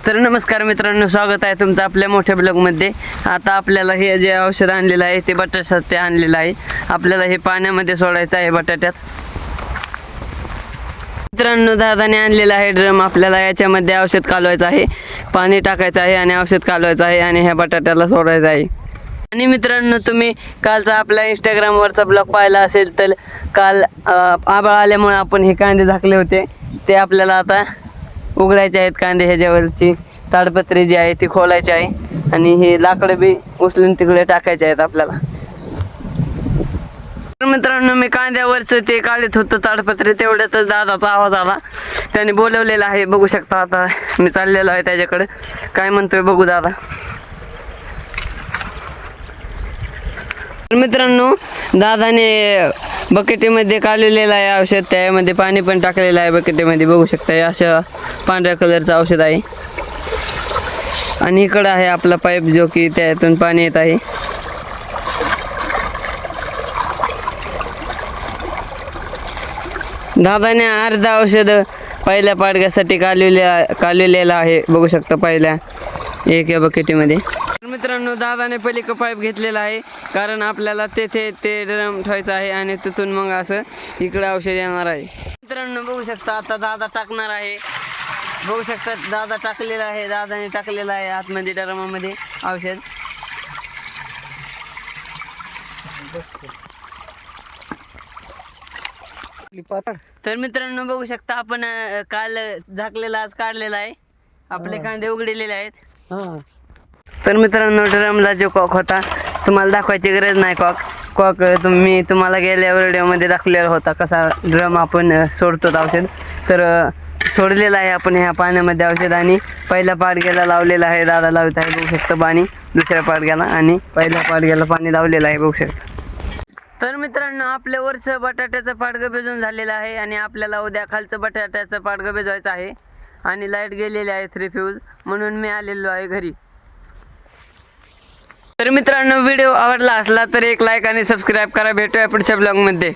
तर नमस्कार मित्रांनो, स्वागत आहे तुमचं आपल्या मोठ्या ब्लॉगमध्ये. आता आपल्याला हे जे औषध आणलेलं आहे ते बटाट्यासाठी आणलेलं आहे. आपल्याला हे पाण्यामध्ये सोडायचं आहे बटाट्यात. मित्रांनो, दादाने आणलेला आहे ड्रम. आपल्याला याच्यामध्ये औषध कालवायचं आहे, पाणी टाकायचं आहे आणि औषध कालवायचं आहे आणि ह्या बटाट्याला सोडायचं आहे. आणि मित्रांनो, तुम्ही कालचा आपल्या इंस्टाग्रामवरचा ब्लॉग पाहिला असेल तर काल आभाळ आल्यामुळे आपण हे कांदे झाकले होते, ते आपल्याला आता उघडायचे आहेत. कांदे ह्याच्यावरची ताडपत्री जी आहे ती खोलायची आहे आणि हे लाकडं बी उचलून तिकडे टाकायचे आहेत आपल्याला. तर मित्रांनो, मी कांद्यावरचं ते काढत होतं ताडपत्री, तेवढ्यातच दादाचा आवाज आला. त्याने बोलवलेला आहे, बघू शकता. आता मी चाललेलो आहे त्याच्याकडे, काय म्हणतोय बघू दादा. मित्रांनो, दादाने बकेटीमध्ये काढलेलं आहे औषध, त्यामध्ये पाणी पण टाकलेलं आहे बकेटीमध्ये, बघू शकता. हे अशा पांढऱ्या कलरचं औषध आहे आणि इकडं आहे आपला पाईप जो की त्यातून पाणी येत आहे. दादाने अर्धा औषध पहिल्या पाडग्यासाठी काढलेलं आहे, बघू शकता, पहिल्या एक या बकेटीमध्ये. मित्रांनो, दादाने पलीकडे पाईप घेतलेला आहे, कारण आपल्याला तेथे ते ड्रम ठेवायचं आहे आणि तिथून मग असं इकडे औषध येणार आहे. मित्रांनो, बघू शकता, आता दादा टाकणार आहे. बघू शकता, दादा टाकलेला आहे, दादाने टाकलेलं आहे आतमध्ये ड्रमामध्ये औषध. तर मित्रांनो, बघू शकता, आपण काल झाकलेला आज काढलेला आहे. आपले कांदे उघडलेले आहेत. तर मित्रांनो, ड्रमला जो कॉक होता तुम्हाला दाखवायची गरज नाही. कॉक मी तुम्हाला गेल्या व्हिडिओमध्ये दाखवलेला होता, कसा ड्रम आपण सोडतो औषध. तर सोडलेलं आहे आपण ह्या पाण्यामध्ये औषध आणि पहिल्या पाडग्याला लावलेलं आहे. दादा लावत आहे, बघू शकता, पाणी दुसऱ्या पाडग्याला आणि पहिल्या पाडग्याला पाणी लावलेलं आहे, बघू शकता. तर मित्रांनो, आपल्या वरचं बटाट्याचं पाडगं भिजून झालेलं आहे आणि आपल्याला उद्या खालचं बटाट्याचं पाडगं भिजवायचं आहे. आणि लाईट गेलेली आहे 3 फ्यूज, म्हणून मी आलेलो आहे घरी. तर मित्रांनो, व्हिडिओ आवडला असला तर एक लाईक आणि सबस्क्राईब करा. भेटूया पुढच्या ब्लॉगमध्ये.